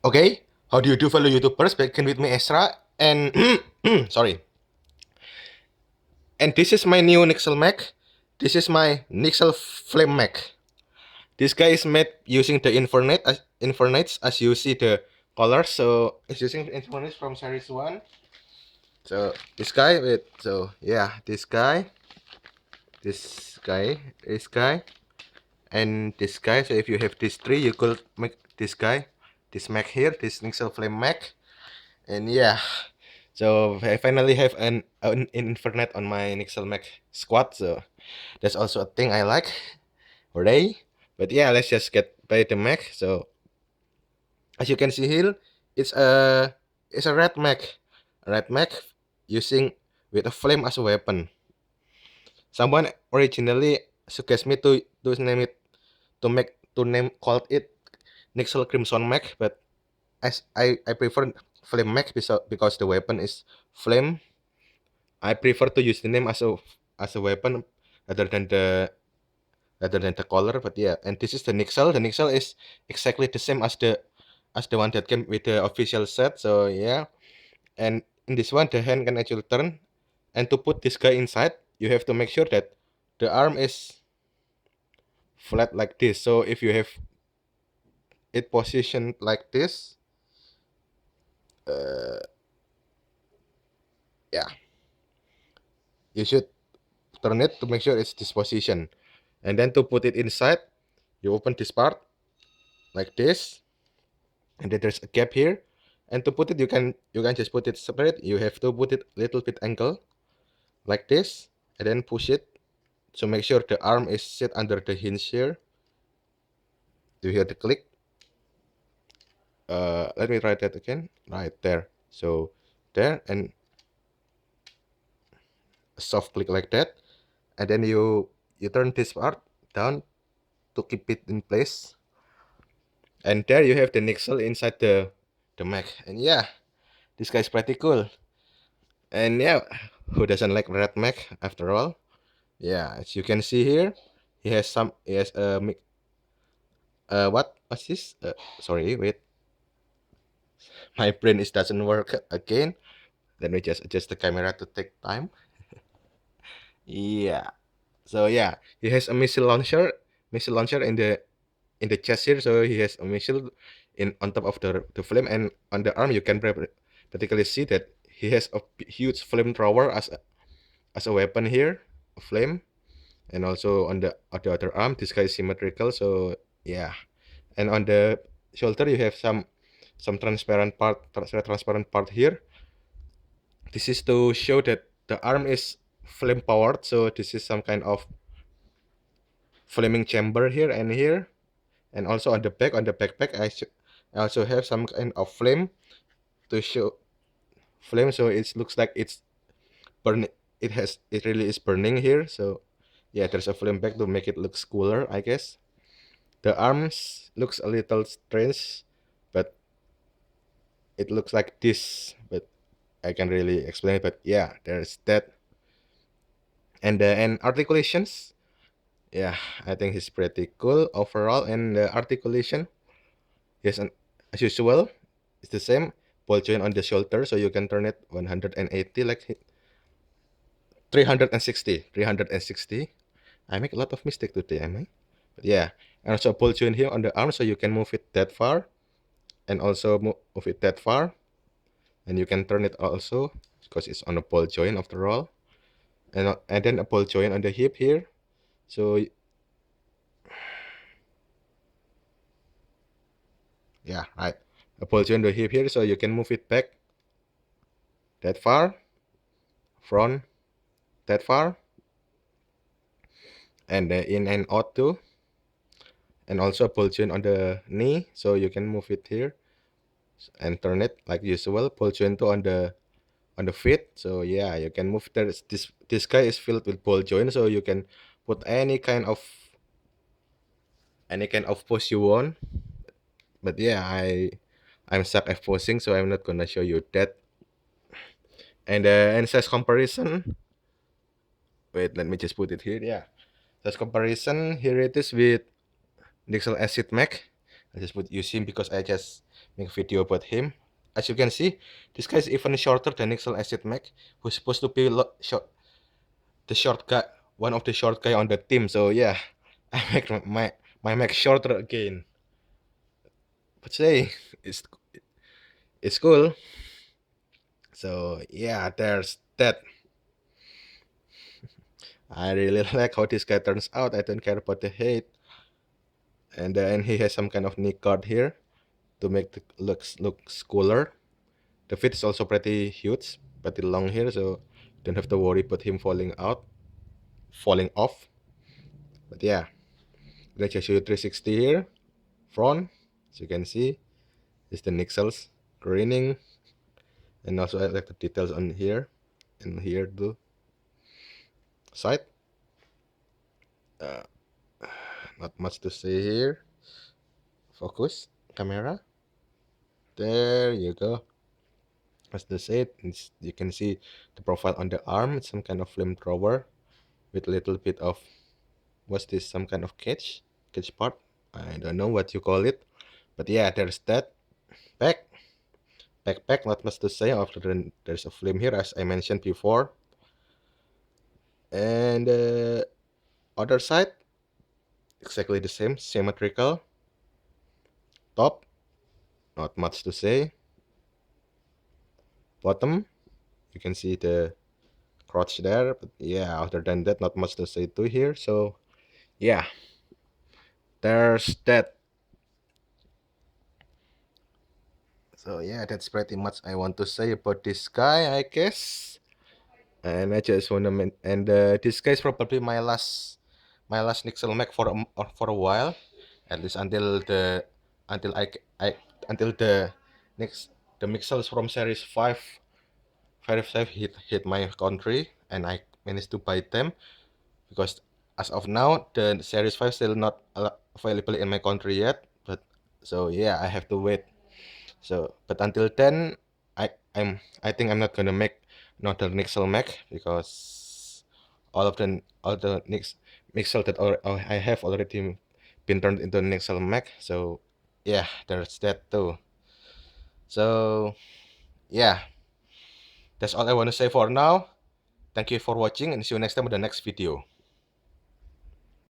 Okay, how do you do, fellow YouTubers? Back again with me, Ezra, and sorry. And this is my new Nixel Mac. This is my Nixel Flame Mac. This guy is made using the Infernates as you see the colors. So it's using Infernates from Series One. So this guy, this guy, and this guy. So if you have these three, you could make this guy, this Mac here, this Nixel Flame Mac, and yeah. So I finally have an Infernet on my Nixel Mac squad. So that's also a thing I like. Hooray! But yeah, let's just get by the Mac. So as you can see here, it's a it's a red Mac using with a flame as a weapon. Someone originally suggested me to name it to name called it Nixel Crimson Mac, but as I prefer Flame Mac because the weapon is flame. I prefer to use the name as a weapon rather than the color. But yeah, and this is the Nixel. The Nixel is exactly the same as the one that came with the official set. So yeah, and in this one the hand can actually turn. And to put this guy inside, you have to make sure that the arm is flat like this. So if you have it positioned like this, uh, yeah, you should turn it to make sure it's this position. And then to put it inside, you open this part like this, and then there's a gap here. And to put it, you can just put it separate. You have to put it little bit angle like this, and then push it. So make sure the arm is set under the hinge here. Do you hear the click? Let me try that again. Right there. So there, and a soft click like that, and then you turn this part down to keep it in place. And there you have the Nixel inside the Mac. And yeah, this guy's pretty cool. And yeah, who doesn't like Red Mac after all? Yeah, as you can see here, he has a what's this? Sorry, wait, my brain is doesn't work again. Let me just adjust the camera to take time. Yeah. So yeah, he has a missile launcher in the chest here. So he has a missile in on top of the flame, and on the arm you can particularly see that he has a huge flamethrower as a weapon here, a flame. And also on the other arm, this guy is symmetrical. So yeah, and on the shoulder you have some transparent part here. This is to show that the arm is flame powered. So this is some kind of flaming chamber here and here. And also on the backpack, I also have some kind of flame to show flame. So it looks like it's burn. It really is burning here. So yeah, there's a flame back to make it look cooler, I guess. The arms looks a little strange, but it looks like this. But I can really explain it. But yeah, there's that. And articulations. Yeah, I think it's pretty cool overall. And the articulation, yes, and as usual, it's the same. Ball joint on the shoulder, so you can turn it 180 like 360. I make a lot of mistake today, am I? But yeah, and also a ball joint here on the arm, so you can move it that far, and also move it that far, and you can turn it also because it's on a ball joint after all, and then a ball joint on the hip here. So yeah, right, a ball joint on the hip here, so you can move it back that far, front that far, and in and out too. And also a pull joint on the knee, so you can move it here and turn it like usual. Pull joint too on the feet, so yeah, you can move there. This guy is filled with ball joint, so you can put any kind of pose you want. But yeah, I'm stuck at posing, so I'm not gonna show you that. And size comparison, wait, let me just put it here. Yeah, size comparison, here it is with Nixel Acid Mac. I just would use him because I just make a video about him. As you can see, this guy is even shorter than Nixel Acid Mac, who's supposed to be short, the short guy, one of the short guy on the team. So yeah, I make my Mac shorter again. But say it's cool. So yeah, there's that. I really like how this guy turns out. I don't care about the height. And then he has some kind of knee guard here to make the looks cooler. The feet is also pretty huge, pretty long here, so don't have to worry about him falling off. But yeah, let's just show you 360 here, front. As you can see, is the nixels greening, and also I like the details on here and here too. Side, uh, not much to say here. Focus camera. There you go. As the said, you can see the profile on the arm. It's some kind of flamethrower with a little bit of, what's this? Some kind of cage part. I don't know what you call it, but yeah, there's that. Backpack. Not much to say. After there's a flame here, as I mentioned before. And other side, exactly the same, symmetrical. Top, not much to say. Bottom, you can see the crotch there, but yeah, other than that, not much to say too here. So yeah, there's that. So yeah, that's pretty much I want to say about this guy, I guess. And I just wanna and this guy is probably my last Nixel Mac for a while, at least until I until next the Mixels from Series 5 hit my country and I managed to buy them, because as of now the Series 5 still not available in my country yet. But so yeah, I have to wait. So but until then, I think I'm not gonna make another Nixel Mac, because all the Nixel that I have already been turned into Nixel Mac. So yeah, there's that too. So yeah, that's all I want to say for now. Thank you for watching and see you next time in the next video.